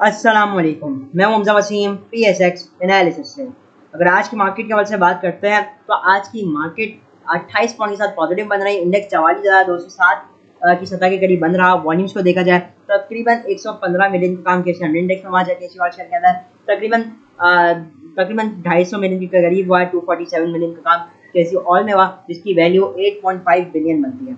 अस्सलामुअलैकुम, मैं Hamza Wasim PSX analysis से। अगर आज की मार्केट के हवाले से बात करते हैं तो आज की मार्केट 28 पॉइंट के साथ पॉजिटिव बन रही है। इंडेक्स 44,207 की सतह के करीब बन रहा। वॉल्यूम्स को देखा जाए तो तकरीबन 115 मिलियन का काम के अंडर इंडेक्स में वहाँ जाके शेयर के अंदर तकरीबन तकरीबन 250 मिलियन के करीब हुआ है। 247 मिलियन का काम कैसी ऑल में हुआ, जिसकी वैल्यू 8.5 बिलियन बनती है।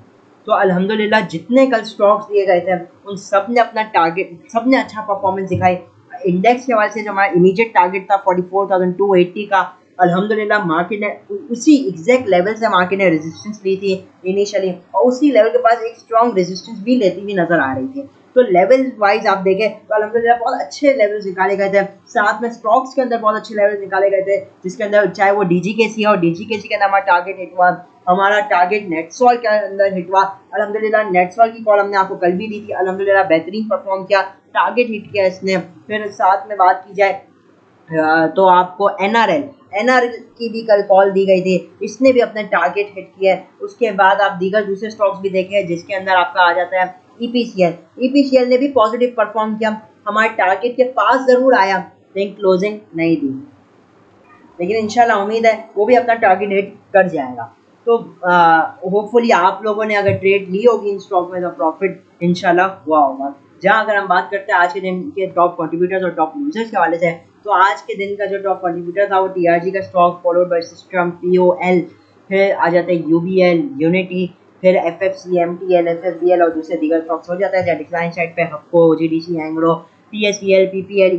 तो अल्हम्दुलिल्लाह जितने कल स्टॉक्स दिए गए थे उन सब ने अपना टारगेट, सब ने अच्छा परफॉर्मेंस दिखाई। इंडेक्स के हवाले से जो हमारा इमीडिएट टारगेट था 44,280 का, अल्हम्दुलिल्लाह मार्केट ने उसी एग्जैक्ट लेवल से मार्केट ने रेजिस्टेंस ली थी इनिशियली, और उसी लेवल के पास एक स्ट्रॉन्ग रेजिस्टेंस भी लेती हुई नजर आ रही थी। तो लेवल वाइज आप देखें तो अल्हम्दुलिल्लाह बहुत अच्छे लेवल्स निकाले गए थे। साथ में स्टॉक्स के अंदर बहुत अच्छे लेवल्स निकाले गए थे, जिसके अंदर चाहे वो DGKC है और DGKC के अंदर हमारा टारगेट हिट हुआ। हमारा टारगेट नेटसॉल के अंदर हिट हुआ। अल्हम्दुलिल्लाह नेटसॉल की कॉल हमने आपको कल भी दी थी, अल्हम्दुलिल्लाह बेहतरीन परफॉर्म किया, टारगेट हिट किया इसने। फिर साथ में बात की जाए तो आपको NRL की भी कल कॉल दी गई थी, इसने भी अपने टारगेट हिट किया है। उसके बाद आप दीगर दूसरे स्टॉक्स भी देखें, जिसके अंदर आपका आ जाता है EPCL ने भी पॉजिटिव परफॉर्म किया, हमारे टारगेट के पास ज़रूर आया लेकिन क्लोजिंग नहीं दी, लेकिन इंशाल्लाह उम्मीद है वो भी अपना टारगेट हिट कर जाएगा। तो होपफुली आप लोगों ने अगर ट्रेड ली होगी इन स्टॉक में तो प्रॉफिट इंशाल्लाह हुआ होगा। जहाँ अगर हम बात करते हैं आज के दिन के टॉप कंट्रीब्यूटर्स और टॉप लूजर्स के हवाले से, तो आज के दिन का जो टॉप कंट्रीब्यूटर था वो TRG का stock, followed by system, POL, फिर आ जाते हैं UBL, यूनिटी, फिर FFC, MTL, FFBL और दूसरे दीगर स्टॉक्स हो जाता है। डिक्लाइन साइड पे हक्को, GDC, Engro, PSPL, PPL,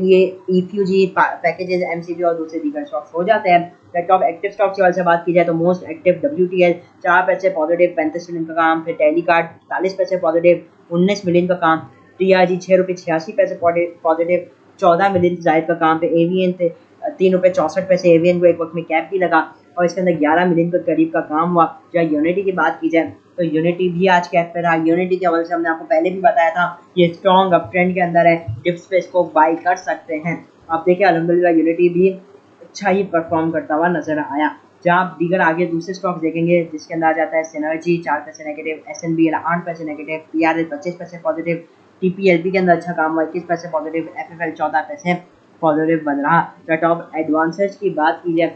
EFUG packages, MCB और दूसरे दीगर स्टॉक्स हो जाते हैं। टॉप एक्टिव स्टॉक्स की वजह से बात की जाए तो मोस्ट एक्टिव WTL 4 पैसे पॉजिटिव 35 मिलियन का काम, फिर टेलीकार्ड 40 पैसे पॉजिटिव 19 मिलियन का काम, TRG 6 रुपये 86 पैसे पॉजिटिव 14 मिलियन जायद का काम, पे एवियन थे 3 रुपये 64 पैसे, एवियन को एक वक्त में कैप भी लगा और इसके अंदर 11 मिलियन के करीब का काम हुआ। जहाँ यूनिटी की बात की जाए तो यूनिटी भी आज कैप पे रहा। यूनिटी के हवाले से हमने आपको पहले भी बताया था, ये स्ट्रॉन्ग अप ट्रेंड के अंदर है, डिप्स पे इसको बाई कर सकते हैं। आप देखिए अल्हम्दुलिल्लाह यूनिटी भी अच्छा ही परफॉर्म करता हुआ नजर आया। जहाँ आप दीगर आगे दूसरे स्टॉक्स देखेंगे जिसके अंदर आ जाता है सिनर्जी 4 पैसे नेगेटिव, SNBL 8 पैसे नेगेटिव, PRL 25 पैसे पॉजिटिव, TPLP के अंदर अच्छा काम हुआ 21 पैसे पॉजिटिव, FFL 14 पैसे पॉजिटिव बन रहा। तो टॉप एडवांसेज की बात की जाए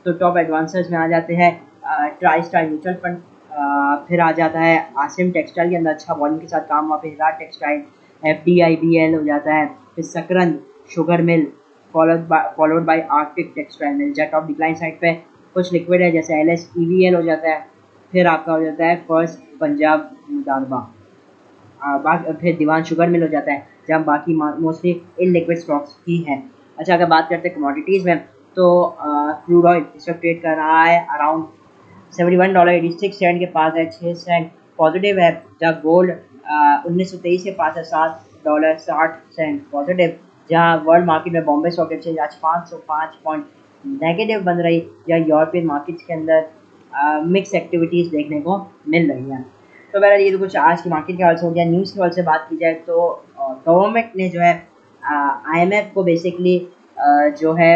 तो टॉप एडवांसेज में आ जाते हैं ट्राई स्टार म्यूचुअल फंड, फिर आ जाता है आसिम टेक्सटाइल के अंदर अच्छा वॉल्यूम के साथ काम हुआ, फिर हिराट टेक्सटाइल, FDIBL हो जाता है, फिर Sakarand sugar mill, followed by Arctic textile mill. जहाँ टॉप डिक्लाइन साइड पे कुछ लिक्विड है जैसे LSEVL हो जाता है, फिर आपका हो जाता है फर्स्ट पंजाब मुदारबा, फिर दीवान शुगर मिल हो जाता है, जहाँ बाकी मोस्टली इन लिक्विड स्टॉक्स ही हैं। अच्छा अगर बात करते हैं कमोडिटीज़ में तो क्रूड ऑयल इस वक्त ट्रेड कर रहा है अराउंड $71.86 के पास है, 6 सेंट पॉजिटिव है। जहाँ गोल्ड 1923 के पास है $7.60 पॉजिटिव। जहाँ वर्ल्ड मार्केट में बॉम्बे स्टॉक एक्सचेंज आज 505 पॉइंट नेगेटिव बन रही, या यूरोपियन मार्केट्स के अंदर मिक्स एक्टिविटीज़ देखने को मिल रही हैं। तो बहरहाल ये तो कुछ आज की मार्केट के हवाले से हो गया। न्यूज़ के हवाले से बात की जाए तो गवर्नमेंट ने जो है IMF को बेसिकली जो है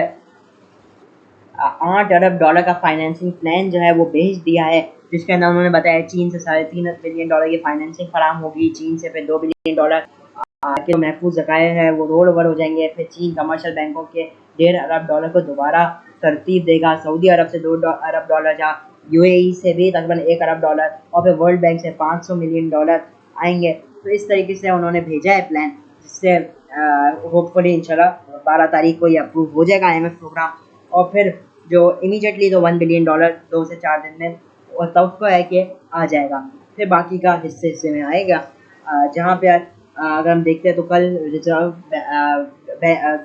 $8 अरब का फाइनेंसिंग प्लान जो है वो भेज दिया है, जिसके अंदर उन्होंने बताया चीन से $3.5 बिलियन की फाइनेंसिंग फराम होगी, चीन से फिर $2 बिलियन के महफूज ज़खायर है वो रोल ओवर हो जाएंगे। फिर चीन कमर्शियल बैंकों के $1.5 अरब को दोबारा तरतीब देगा, सऊदी अरब से $2 अरब, जहाँ UAE से भी तकरीबन $1 अरब और फिर वर्ल्ड बैंक से $500 मिलियन आएंगे। तो इस तरीके से उन्होंने भेजा है प्लान, जिससे होपफुली इंशाल्लाह 12 तारीख को ये अप्रूव हो जाएगा IMF प्रोग्राम, और फिर जो इमीडिएटली तो $1 बिलियन 2 से 4 दिन में और तवक्को है कि आ जाएगा, फिर बाकी का हिस्से में आएगा। जहाँ पे अगर हम देखते हैं तो कल रिजर्व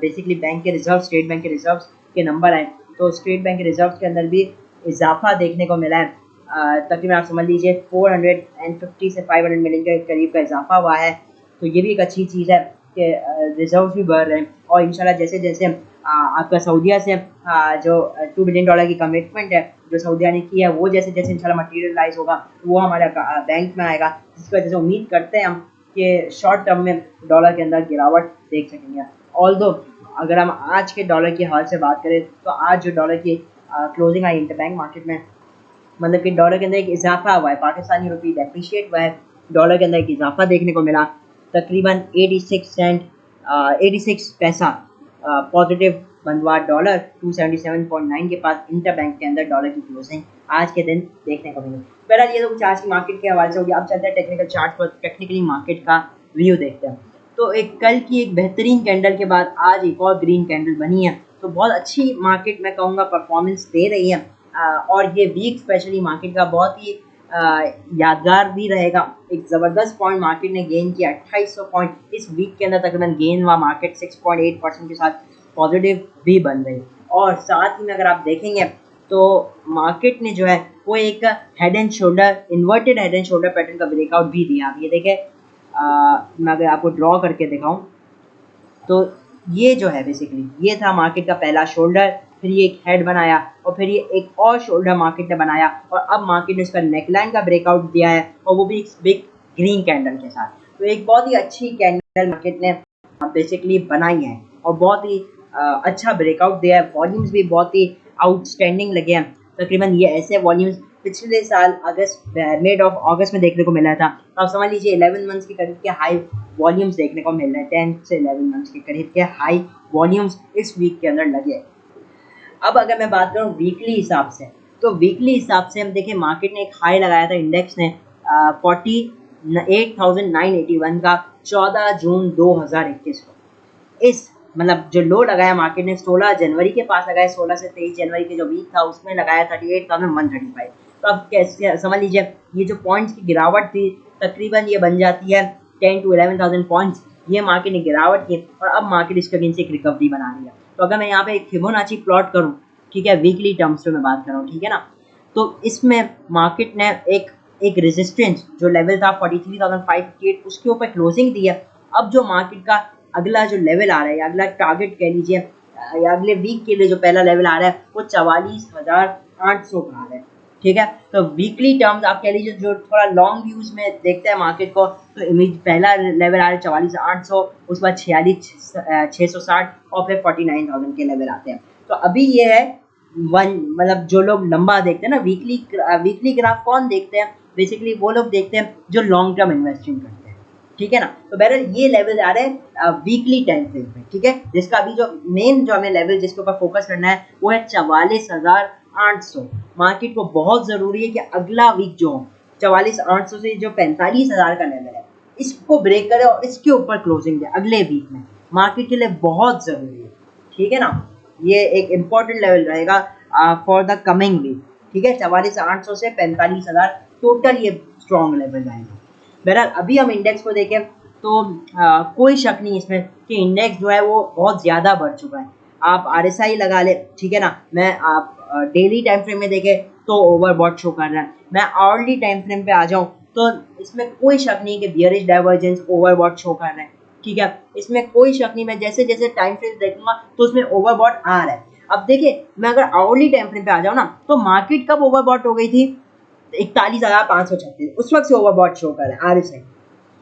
बेसिकली बैंक के रिजर्व, स्टेट बैंक के रिजर्व के नंबर आए, तो स्टेट बैंक के रिजर्व के अंदर भी इजाफा देखने को मिला है। तकरीबन आप समझ लीजिए 450 से 500 मिलियन के करीब का इजाफा हुआ है। तो ये भी एक अच्छी चीज़ है कि रिजर्व भी बढ़ रहे हैं, और इंशाल्लाह जैसे जैसे आपका सऊदीया से जो $2 बिलियन की कमिटमेंट है जो सऊदीया ने की है, वो जैसे जैसे इंशाल्लाह मटीरियलाइज होगा वो हमारे बैंक में आएगा, जिसकी वजह से उम्मीद करते हैं हम कि शॉर्ट टर्म में डॉलर के अंदर गिरावट देख सकेंगे। ऑल्दो अगर हम आज के डॉलर की हाल से बात करें तो आज जो डॉलर की क्लोजिंग आई इंटरबैंक मार्केट में, मतलब कि डॉलर के अंदर एक इजाफा हुआ है, पाकिस्तानी रुपये डेप्रिशिएट हुआ है, डॉलर के अंदर एक इजाफा देखने को मिला, तकरीबन 86 सेंट 86 पैसा पॉजिटिव बंद हुआ। डॉलर 277.9 के पास इंटरबैंक के अंदर डॉलर की क्लोजिंग आज के दिन देखने को मिली। बहरहाल ये तो कुछ आज की मार्केट के हवाले से हो गया। अब चलते हैं टेक्निकल चार्ट पर, टेक्निकली मार्केट का व्यू देखते हैं। तो एक कल की एक बेहतरीन कैंडल के बाद आज एक और ग्रीन कैंडल बनी है, तो बहुत अच्छी मार्केट मैं कहूँगा परफॉर्मेंस दे रही है। और ये वीक स्पेशली मार्केट का बहुत ही यादगार भी रहेगा। एक ज़बरदस्त पॉइंट मार्केट ने गेन किया, 2800 पॉइंट इस वीक के अंदर तकरीबन गेन हुआ। मार्केट 6.8% के साथ पॉजिटिव भी बन रही। और साथ ही में अगर आप देखेंगे तो मार्केट ने जो है वो एक head and shoulder, inverted head and shoulder pattern का ब्रेकआउट भी दिया। आप ये देखें, मैं अगर आपको ड्रॉ करके दिखाऊं तो ये जो है बेसिकली ये था मार्केट का पहला शोल्डर, फिर ये एक हेड बनाया और फिर ये एक और शोल्डर मार्केट ने बनाया और अब मार्केट ने इसका नेकलाइन का ब्रेकआउट दिया है और वो भी एक बिग ग्रीन कैंडल के साथ। तो एक बहुत ही अच्छी कैंडल मार्केट ने बेसिकली बनाई है और बहुत ही अच्छा ब्रेकआउट दिया है। वॉल्यूम्स भी बहुत ही आउटस्टैंडिंग लगे हैं। तकरीबन ये ऐसे वॉल्यूम्स पिछले साल मिड ऑफ अगस्त में देखने को मिला था। तो आप समझ लीजिए 11 मंथ्स के करीब के हाई वॉल्यूम्स देखने को मिल रहे हैं। 10 से 11 मंथ्स के करीब के हाई वॉल्यूम्स इस वीक के अंदर लगे। अब अगर मैं बात करूँ वीकली हिसाब से, तो वीकली हिसाब से हम देखें मार्केट ने एक हाई लगाया था, इंडेक्स ने 48,981 का 14 जून 2021 को। इस मतलब जो लो लगाया मार्केट ने 16 जनवरी के पास लगाया, 16 से 23 जनवरी के जो वीक था उसमें लगाया 38,135। तो अब कैसे समझ लीजिए ये जो पॉइंट्स की गिरावट थी तकरीबन ये बन जाती है 10 to 11,000 पॉइंट्स। ये मार्केट ने गिरावट की और अब मार्केट इसके अगेंस्ट एक रिकवरी बना रही है। तो अगर मैं यहाँ पे एक फिबोनाची प्लॉट करूँ, ठीक है, वीकली टर्म्स में मैं बात कर रहा हूँ, ठीक है ना, तो इसमें मार्केट ने एक रेजिस्टेंस जो लेवल था 43,558 उसके ऊपर क्लोजिंग दी है। अब जो मार्केट का अगला जो लेवल आ रहा है, अगला टारगेट कह लीजिए, या अगले वीक के लिए जो पहला लेवल आ रहा है वो 44,800 का आ रहा है। ठीक है, तो वीकली टर्म्स आप कह लीजिए जो थोड़ा लॉन्ग व्यूज में देखते हैं मार्केट को, तो इमेज पहला लेवल आ रहा है 44,800, उसके बाद 46,660 और फिर 49,000 के लेवल आते हैं। तो अभी ये है मतलब जो लोग लंबा देखते हैं ना, वीकली ग्राफ कौन देखते हैं, बेसिकली वो लोग देखते हैं जो लॉन्ग टर्म इन्वेस्टिंग करते हैं। ठीक है ना, तो बहरहाल ये लेवल आ रहे हैं वीकली टाइम फ्रेम पे। ठीक है, जिसका अभी जो मेन जो हमें लेवल जिसके ऊपर फोकस करना है वो है 44,800। मार्केट को बहुत जरूरी है कि अगला वीक जो 44,800 से जो 45,000 का लेवल है इसको ब्रेक करे और इसके ऊपर क्लोजिंग दे अगले वीक में, मार्केट के लिए बहुत जरूरी है। ठीक है ना, ये एक इम्पॉर्टेंट लेवल रहेगा फॉर द कमिंग वीक। ठीक है, 44,800 से 45,000 टोटल ये स्ट्रॉन्ग लेवल रहेगा। बहरहाल अभी हम इंडेक्स को देखें तो कोई शक नहीं इसमें कि इंडेक्स जो है वो बहुत ज़्यादा बढ़ चुका है। आप RSI लगा ले, ठीक है ना, मैं आप डेली टाइम फ्रेम में देखें तो ओवरबॉट शो कर रहा है। मैं आवरली टाइम फ्रेम पे आ जाऊं तो इसमें कोई शक नहीं कि बियरिश डाइवर्जेंस ओवरबॉट शो कर रहे हैं। ठीक है, इसमें कोई शक नहीं, मैं जैसे जैसे टाइम फ्रेम देखूंगा तो उसमें ओवरबॉट आ रहा है। अब देखिए मैं अगर आवरली टाइम फ्रेम पे आ जाऊँ ना, तो मार्केट कब ओवरबॉट हो गई थी, 41,536 उस वक्त से ओवरबॉट शो कर रहा है RSI।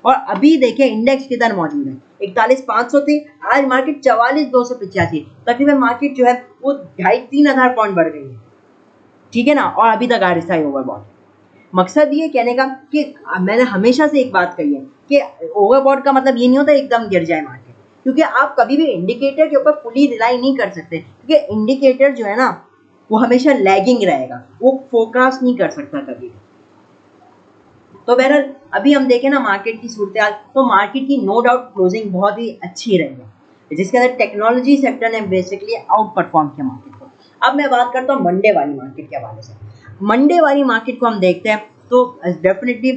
और अभी देखिए इंडेक्स किधर मौजूद है, 41,500 थी, आज मार्केट 44,285, तकरीबन मार्केट जो है वो 2,500-3,000 पॉइंट बढ़ गई है। ठीक है ना, और अभी तक RSI ओवरबॉट। मकसद ये कहने का कि मैंने हमेशा से एक बात कही है कि ओवरबॉट का मतलब ये नहीं होता एकदम गिर जाए मार्केट, क्योंकि आप कभी भी इंडिकेटर के ऊपर फुली रिलाई नहीं कर सकते, क्योंकि इंडिकेटर जो है ना वो हमेशा लैगिंग रहेगा, वो फोरकास्ट नहीं कर सकता कभी भी। तो बहरहाल अभी हम देखें ना मार्केट की सूरत हाल, तो मार्केट की नो डाउट क्लोजिंग बहुत ही अच्छी रही है, जिसके अंदर टेक्नोलॉजी सेक्टर ने बेसिकली आउट परफॉर्म किया मार्केट को। अब मैं बात करता हूँ मंडे वाली मार्केट के हवाले से। मंडे वाली मार्केट को हम देखते हैं तो डेफिनेटली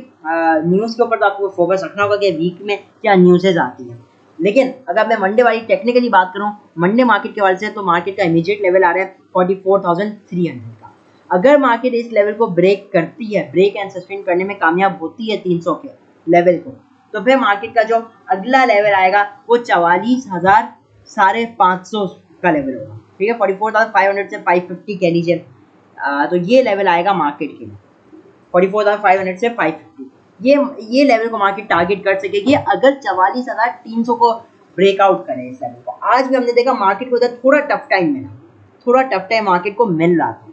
न्यूज़ के ऊपर तो आपको फोकस रखना होगा कि वीक में क्या न्यूज़ेज आती हैं। लेकिन अगर मैं मंडे वाली टेक्निकली बात करूँ मंडे मार्केट के हवाले से, तो मार्केट का इमीडिएट लेवल आ रहा है 44,300 का। अगर मार्केट इस लेवल को ब्रेक करती है, ब्रेक एंड सस्टेन करने में कामयाब होती है 300 के लेवल को, तो फिर मार्केट का जो अगला लेवल आएगा वो 44,550 का लेवल होगा। ठीक है, 44,500 से 550 कह लीजिए, तो ये लेवल आएगा मार्केट के लिए 44,500 से 550। ये लेवल को मार्केट टारगेट कर सकेगी अगर 44,300 को ब्रेकआउट करे इस लेवल को। आज भी हमने देखा मार्केट को उधर थोड़ा टफ टाइम मिला, थोड़ा टफ टाइम मार्केट को मिल रहा था।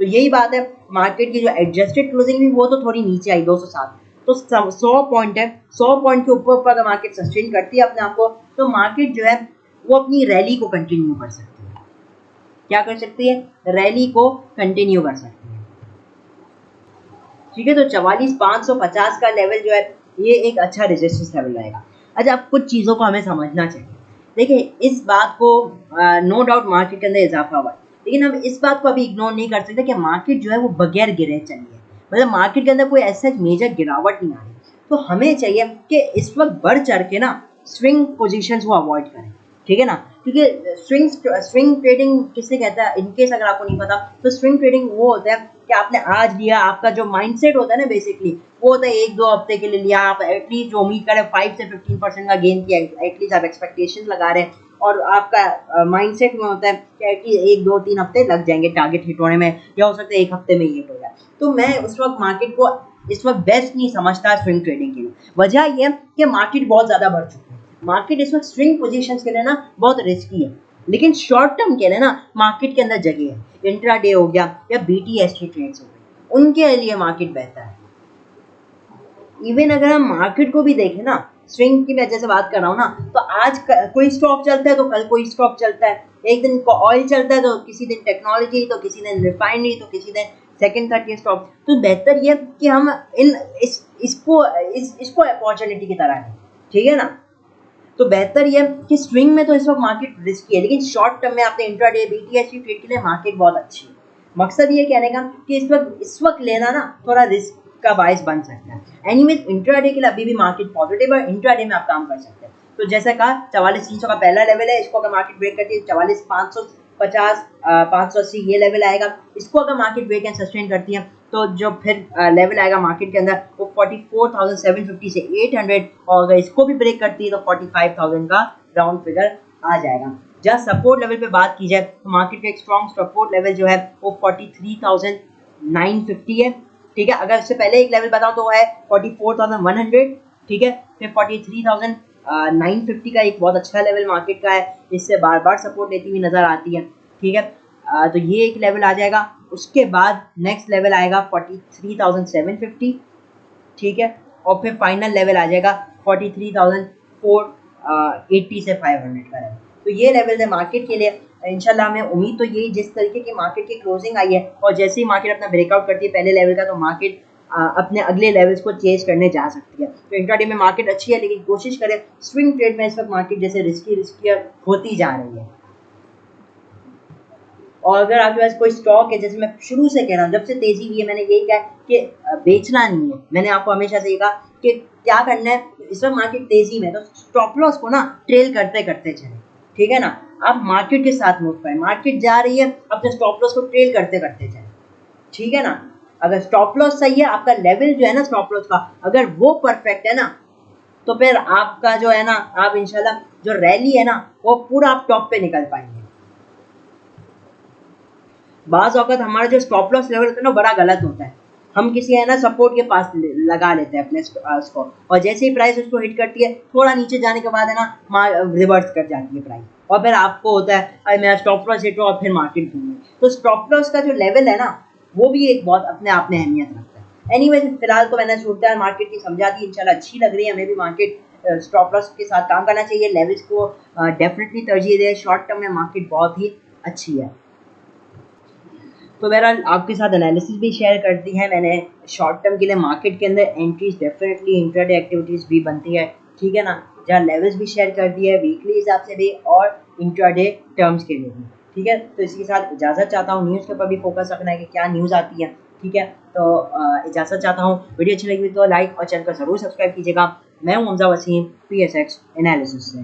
तो यही बात है, मार्केट की जो एडजस्टेड क्लोजिंग भी वो तो थोड़ी नीचे आई 207, तो 100 पॉइंट है, 100 पॉइंट के ऊपर अगर मार्केट सस्टेन करती है अपने आप को, तो मार्केट जो है वो अपनी रैली को कंटिन्यू कर सकती है। क्या कर सकती है? रैली को कंटिन्यू कर सकती है। ठीक है, तो 44,550 का लेवल जो है ये एक अच्छा रेजिस्टेंस लेवल रहेगा। अच्छा, अब कुछ चीज़ों को हमें समझना चाहिए। देखिए, इस बात को नो डाउट मार्केट के अंदर इजाफा हुआ है, लेकिन हम इस बात को अभी इग्नोर नहीं कर सकते कि मार्केट जो है वो बगैर गिरे चली है, मतलब मार्केट के अंदर कोई ऐसा मेजर गिरावट नहीं आ रही। तो हमें चाहिए कि इस वक्त बढ़ चढ़ के ना स्विंग पोजीशंस को अवॉइड करें, ठीक है ना, क्योंकि स्विंग ट्रेडिंग किसे कहता है, इनकेस अगर आपको नहीं पता, तो स्विंग ट्रेडिंग वो होता है कि आपने आज लिया, आपका जो माइंडसेट होता है ना बेसिकली वो होता है 1-2 हफ्ते के लिए लिया, आप एटलीस्ट जो उम्मीद करें 5 से 15% का गेन किया, एटलीस्ट आप एक्सपेक्टेशन लगा रहे हैं, और आपका माइंडसेट में होता है कि एटलीस्ट 1-2-3 हफ्ते लग जाएंगे टारगेट हिट होने में, या हो सकता है 1 हफ्ते में हिट हो जाए। तो मैं उस वक्त मार्केट को इस वक्त बेस्ट नहीं समझता स्विंग ट्रेडिंग के लिए। वजह यह है कि मार्केट बहुत ज़्यादा बढ़ चुकी है, मार्केट इस वक्त स्विंग पोजीशंस के लिए ना बहुत रिस्की है, लेकिन शॉर्ट टर्म के लिए ना मार्केट के अंदर जगह है। इंट्राडे हो गया या BTST ट्रेड्स हो गए, उनके लिए मार्केट बेहतर है। इवन अगर हम मार्केट को भी देखें ना, स्विंग की मैं जैसे बात कर रहा हूँ ना, तो आज कोई स्टॉक चलता है तो कल कोई स्टॉक चलता है, एक दिन ऑयल चलता है तो किसी दिन टेक्नोलॉजी, तो किसी दिन रिफाइनरी, तो किसी दिन सेकंड थर्ड के स्टॉक। तो बेहतर ये कि हम इसको अपॉर्चुनिटी की तरह है, ठीक है ना। तो बेहतर ये कि स्विंग में तो इस वक्त मार्केट रिस्की है, लेकिन शॉर्ट टर्म में आपने इंट्राडे BTST ट्रेड के लिए मार्केट बहुत अच्छी है। मकसद ये कहने का कि इस वक्त लेना ना थोड़ा रिस्क का बायस बन सकता है। एनीवेज, इंट्राडे के लिए अभी भी मार्केट पॉजिटिव है, इंट्राडे में आप काम कर सकते हैं। तो जैसे कहा 44,300 का पहला लेवल है, इसको अगर मार्केट ब्रेक करती है 44,550 580 ये लेवल आएगा। इसको अगर मार्केट ब्रेक एंड सस्टेन करती है तो जो फिर लेवल आएगा मार्केट के अंदर वो 44,750 से 800, और अगर इसको भी ब्रेक करती है तो 45,000 का राउंड फिगर आ जाएगा। जहाँ सपोर्ट लेवल पे बात की जाए तो मार्केट का एक स्ट्रॉन्ग सपोर्ट लेवल जो है वो 43,950 है, ठीक है। अगर इससे पहले एक लेवल बताऊं तो वो है 44,100, ठीक है। फिर 43,950 का एक बहुत अच्छा लेवल मार्केट का है, इससे बार बार सपोर्ट लेती हुई नजर आती है, ठीक है। तो ये एक लेवल आ जाएगा। उसके बाद नेक्स्ट लेवल आएगा 43,750, ठीक है, और फिर फाइनल लेवल आ जाएगा 43,480 से 500 का लेवल। तो ये लेवल है मार्केट के लिए। इंशाल्लाह हमें उम्मीद तो यही, जिस तरीके की मार्केट की क्लोजिंग आई है और जैसे ही मार्केट अपना ब्रेकआउट करती है पहले लेवल का, तो मार्केट अपने अगले लेवल्स को चेज करने जा सकती है। तो इंट्राडे में मार्केट अच्छी है, लेकिन कोशिश करें स्विंग ट्रेड में इस वक्त मार्केट जैसे रिस्कियर होती जा रही है। और अगर आपके पास कोई स्टॉक है, जैसे मैं शुरू से कह रहा हूँ, जब से तेजी हुई है मैंने यही कहा कि बेचना नहीं है। मैंने आपको हमेशा से कहा कि क्या करना है, इस वक्त मार्केट तेजी में तो स्टॉप लॉस को ना ट्रेल करते करते चले, ठीक है ना। आप मार्केट के साथ मूव करें, मार्केट जा रही है अपने स्टॉप लॉस को ट्रेल करते करते चले, ठीक है ना। अगर स्टॉप लॉस सही है, आपका लेवल जो है ना स्टॉप लॉस का, अगर वो परफेक्ट है ना, तो फिर आपका जो है ना, आप इंशाल्लाह जो रैली है ना वो पूरा आप टॉप पे निकल पाएंगे। बाज़ औक़ात हमारा जो स्टॉप लॉस लेवल होता है ना बड़ा गलत होता है। हम किसी है ना सपोर्ट के पास लगा लेते हैं अपने उसको, और जैसे ही प्राइस उसको हिट करती है थोड़ा नीचे जाने के बाद है ना रिवर्स कर जाती है प्राइस, और फिर आपको होता है अरे मेरा स्टॉप लॉस हिट हुआ और फिर मार्केट घूमे। तो स्टॉप लॉस का जो लेवल है ना वो भी एक बहुत अपने आप में अहमियत रखता है। एनीवेज, फिलहाल तो मैंने सूरत मार्केट की समझा दी, इंशाल्लाह अच्छी लग रही है हमें भी मार्केट। स्टॉप लॉस के साथ काम करना चाहिए, लेवल्स को डेफिनेटली तरजीह दें। शॉर्ट टर्म में मार्केट बहुत ही अच्छी है। तो बहरहाल आपके साथ एनालिसिस भी शेयर कर दी है मैंने। शॉर्ट टर्म के लिए मार्केट के अंदर एंट्रीज डेफिनेटली इंट्राडे एक्टिविटीज़ भी बनती है, ठीक है ना। जहाँ लेवल्स भी शेयर कर दिए है वीकली हिसाब से भी और इंट्राडे टर्म्स के लिए भी, ठीक है। तो इसी के साथ इजाज़त चाहता हूँ। न्यूज़ के ऊपर भी फोकस रखना है कि क्या न्यूज़ आती है, ठीक है। तो इजाज़त चाहता हूँ। वीडियो अच्छी लगी तो लाइक और चैनल को ज़रूर सब्सक्राइब कीजिएगा। मैं हूँ हमजा वसीम, PSX एनालिसिस से।